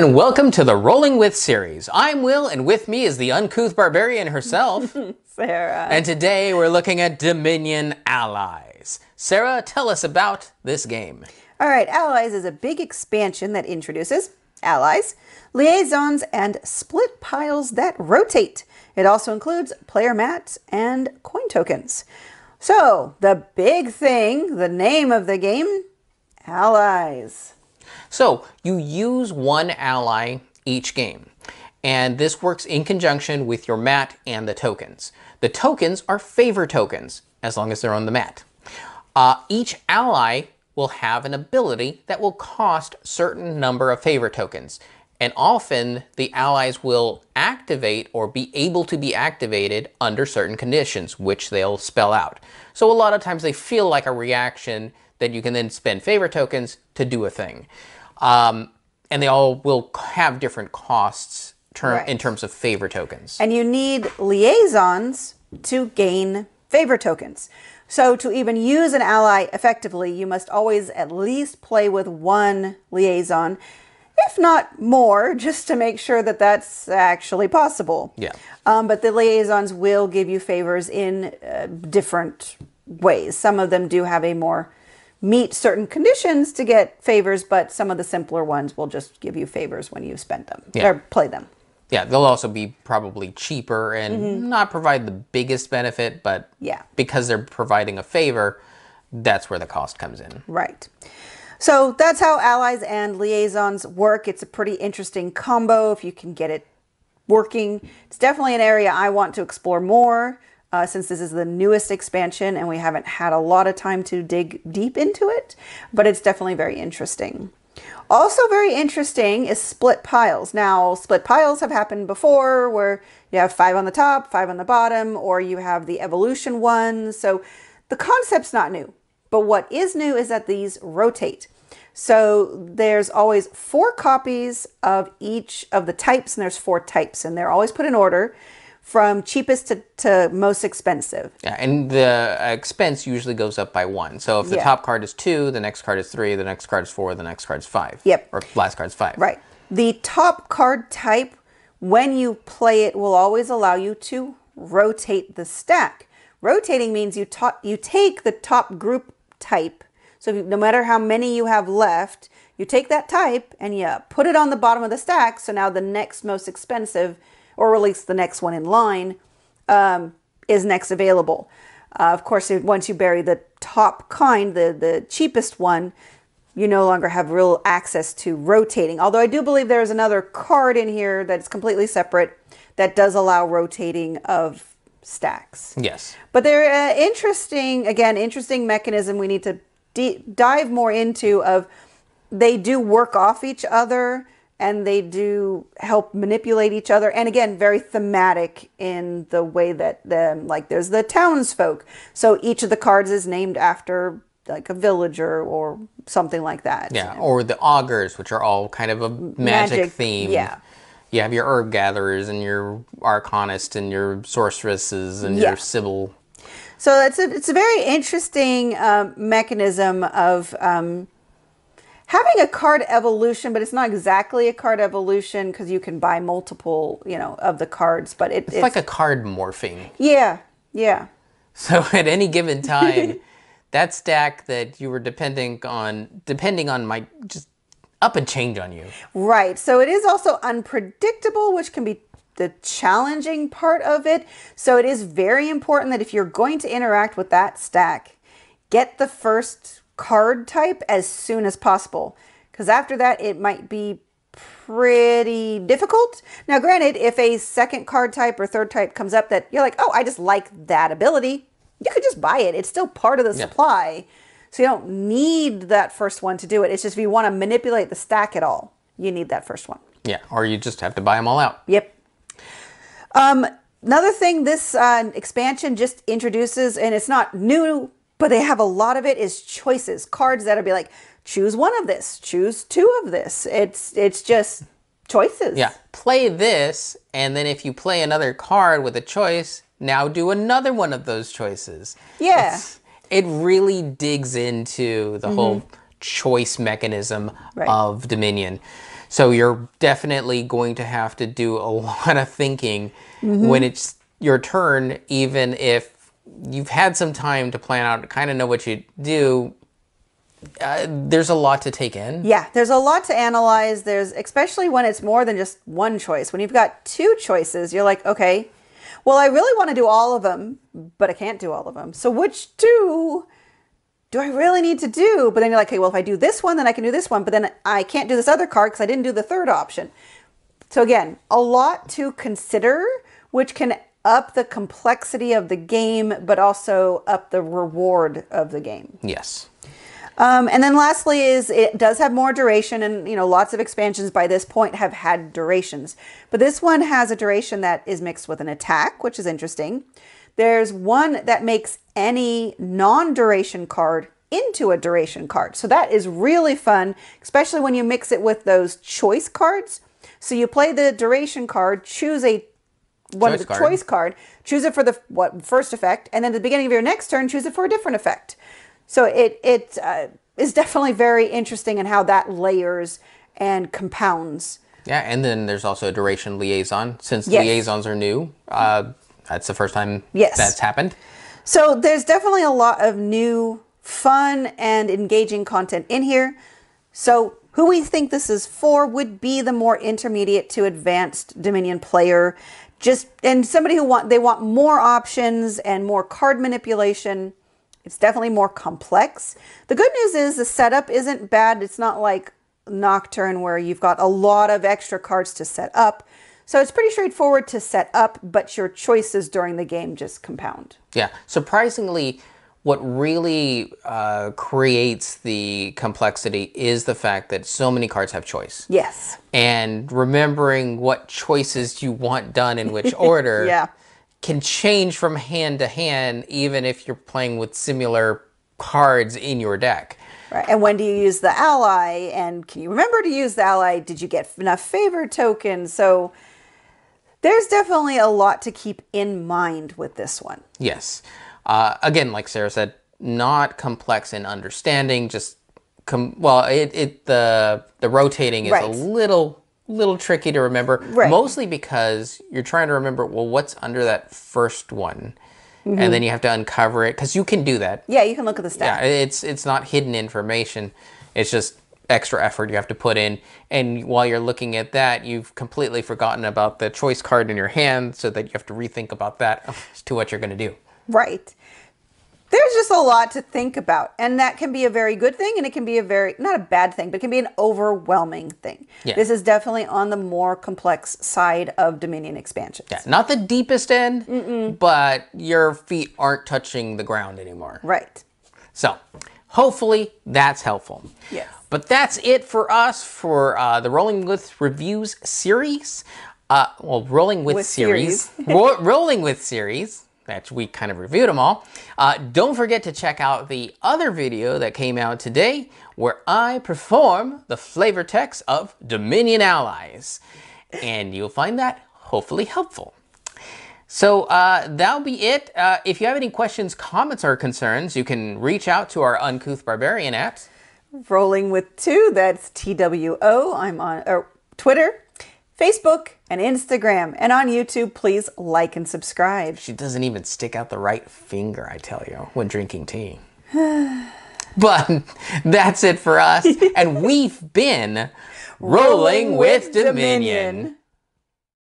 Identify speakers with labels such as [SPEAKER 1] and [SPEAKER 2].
[SPEAKER 1] and welcome to the Rolling With series. I'm Will, and with me is the uncouth barbarian herself,
[SPEAKER 2] Sarah.
[SPEAKER 1] And today we're looking at Dominion Allies. Sarah, tell us about this game.
[SPEAKER 2] All right, Allies is a big expansion that introduces allies, liaisons, and split piles that rotate. It also includes player mats and coin tokens. So, the big thing, the name of the game, Allies.
[SPEAKER 1] So, you use one ally each game, and this works in conjunction with your mat and the tokens. The tokens are favor tokens, as long as they're on the mat. Each ally will have an ability that will cost a certain number of favor tokens, and often the allies will activate or be able to be activated under certain conditions, which they'll spell out. So a lot of times they feel like a reaction that you can then spend favor tokens to do a thing. And they all will have different costs in terms of favor tokens.
[SPEAKER 2] And you need liaisons to gain favor tokens. So to even use an ally effectively, you must always at least play with one liaison, if not more, just to make sure that that's actually possible.
[SPEAKER 1] Yeah.
[SPEAKER 2] But the liaisons will give you favors in different ways. Some of them do have a more meet certain conditions to get favors, but some of the simpler ones will just give you favors when you spend them or play them.
[SPEAKER 1] Yeah, they'll also be probably cheaper and not provide the biggest benefit, but because they're providing a favor, that's where the cost comes in.
[SPEAKER 2] Right. So that's how allies and liaisons work. It's a pretty interesting combo if you can get it working. It's definitely an area I want to explore more since this is the newest expansion and we haven't had a lot of time to dig deep into it, but it's definitely very interesting. Also very interesting is split piles. Now, split piles have happened before where you have 5 on the top, 5 on the bottom, or you have the evolution one. So the concept's not new, but what is new is that these rotate. So there's always 4 copies of each of the types, and there's 4 types, and they're always put in order from cheapest to most expensive.
[SPEAKER 1] Yeah, and the expense usually goes up by 1. So if the top card is 2, the next card is 3, the next card is 4, the next card is 5.
[SPEAKER 2] Yep.
[SPEAKER 1] Or last card is 5.
[SPEAKER 2] Right. The top card type, when you play it, will always allow you to rotate the stack. Rotating means you take the top group type. So no matter how many you have left, you take that type and you put it on the bottom of the stack. So now the next most expensive, or at least the next one in line, is next available. Of course, once you bury the top kind, the cheapest one, you no longer have real access to rotating. Although I do believe there is another card in here that's completely separate that does allow rotating of stacks.
[SPEAKER 1] Yes.
[SPEAKER 2] But they're interesting mechanism we need to dive more into. Of they do work off each other and they do help manipulate each other. And again, very thematic in the way that like there's the townsfolk. So each of the cards is named after like a villager or something like that.
[SPEAKER 1] Yeah, or the augurs, which are all kind of a magic theme.
[SPEAKER 2] Yeah.
[SPEAKER 1] You have your herb gatherers and your arcanists and your sorceresses and your sibyl.
[SPEAKER 2] So it's a very interesting mechanism of having a card evolution, but it's not exactly a card evolution because you can buy multiple, of the cards. But it's
[SPEAKER 1] like a card morphing.
[SPEAKER 2] Yeah, yeah.
[SPEAKER 1] So at any given time, that stack that you were depending on might just up and change on you.
[SPEAKER 2] Right. So it is also unpredictable, which can be the challenging part of it. So it is very important that if you're going to interact with that stack, get the first card type as soon as possible, because after that it might be pretty difficult. Now granted, if a second card type or third type comes up that you're like, oh, I just like that ability, you could just buy it. It's still part of the supply, so you don't need that first one to do it. It's just if you want to manipulate the stack at all, you need that first one.
[SPEAKER 1] Yeah, or you just have to buy them all out.
[SPEAKER 2] Yep. Another thing this expansion just introduces, and it's not new, but they have a lot of it, is choices. Cards that'll be like, choose one of this, choose 2 of this. It's just choices.
[SPEAKER 1] Yeah, play this, and then if you play another card with a choice, now do another one of those choices.
[SPEAKER 2] Yeah.
[SPEAKER 1] It really digs into the whole choice mechanism of Dominion. So you're definitely going to have to do a lot of thinking when it's your turn, even if you've had some time to plan out, kind of know what you do. There's a lot to take in.
[SPEAKER 2] Yeah, there's a lot to analyze. There's, especially when it's more than just one choice. When you've got two choices, you're like, okay, well, I really want to do all of them, but I can't do all of them. So which two do I really need to do? But then you're like, okay, well, if I do this one, then I can do this one, but then I can't do this other card because I didn't do the third option. So again, a lot to consider, which can up the complexity of the game, but also up the reward of the game.
[SPEAKER 1] Yes.
[SPEAKER 2] And then lastly is it does have more duration, and lots of expansions by this point have had durations. But this one has a duration that is mixed with an attack, which is interesting. There's one that makes any non-duration card into a duration card. So that is really fun, especially when you mix it with those choice cards. So you play the duration card, choose choice card, choose it for the first effect, and then at the beginning of your next turn, choose it for a different effect. So it is definitely very interesting in how that layers and compounds.
[SPEAKER 1] Yeah, and then there's also a duration liaison. Since
[SPEAKER 2] Yes.
[SPEAKER 1] liaisons are new, that's the first time
[SPEAKER 2] Yes.
[SPEAKER 1] that's happened.
[SPEAKER 2] So there's definitely a lot of new, fun, and engaging content in here. So who we think this is for would be the more intermediate to advanced Dominion player, and somebody who want more options and more card manipulation. It's definitely more complex. The good news is the setup isn't bad. It's not like Nocturne where you've got a lot of extra cards to set up. So it's pretty straightforward to set up, but your choices during the game just compound.
[SPEAKER 1] Yeah, surprisingly, what really creates the complexity is the fact that so many cards have choice.
[SPEAKER 2] Yes.
[SPEAKER 1] And remembering what choices you want done in which order
[SPEAKER 2] Yeah.
[SPEAKER 1] can change from hand to hand, even if you're playing with similar cards in your deck.
[SPEAKER 2] Right. And when do you use the ally? And can you remember to use the ally? Did you get enough favor tokens? So there's definitely a lot to keep in mind with this one.
[SPEAKER 1] Yes. Again, like Sarah said, not complex in understanding. Just the rotating is
[SPEAKER 2] Right.
[SPEAKER 1] a little tricky to remember.
[SPEAKER 2] Right.
[SPEAKER 1] Mostly because you're trying to remember, well, what's under that first one, and then you have to uncover it because you can do that.
[SPEAKER 2] Yeah, you can look at the
[SPEAKER 1] Yeah,
[SPEAKER 2] stats.
[SPEAKER 1] it's not hidden information. It's just extra effort you have to put in. And while you're looking at that, you've completely forgotten about the choice card in your hand, so that you have to rethink about that as to what you're going to do.
[SPEAKER 2] Right. There's just a lot to think about, and that can be a very good thing, and it can be not a bad thing, but it can be an overwhelming thing.
[SPEAKER 1] Yeah.
[SPEAKER 2] This is definitely on the more complex side of Dominion expansions.
[SPEAKER 1] Yeah, not the deepest end, but your feet aren't touching the ground anymore.
[SPEAKER 2] Right.
[SPEAKER 1] So, hopefully that's helpful.
[SPEAKER 2] Yes.
[SPEAKER 1] But that's it for us for the Rolling With Reviews series. Rolling With series. Rolling With series. That we kind of reviewed them all. Don't forget to check out the other video that came out today where I perform the flavor text of Dominion Allies. And you'll find that hopefully helpful. So that'll be it. If you have any questions, comments, or concerns, you can reach out to our Uncouth Barbarian at
[SPEAKER 2] Rolling with 2, that's TWO. I'm on Twitter, Facebook, and Instagram. And on YouTube, please like and subscribe.
[SPEAKER 1] She doesn't even stick out the right finger, I tell you, when drinking tea. But that's it for us. And we've been Rolling with Dominion.